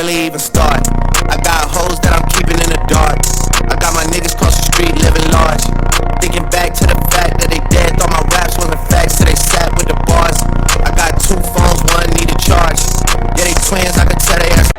really even start. I got hoes that I'm keeping in the dark. I got my niggas cross the street living large. Thinking back to the fact that they dead, thought my raps wasn't facts, so they sat with the bars. I got 2 phones, one needed charge. Yeah, they twins, I could tell they ass.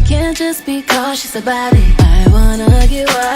Can't just be cautious about it. I wanna get wild.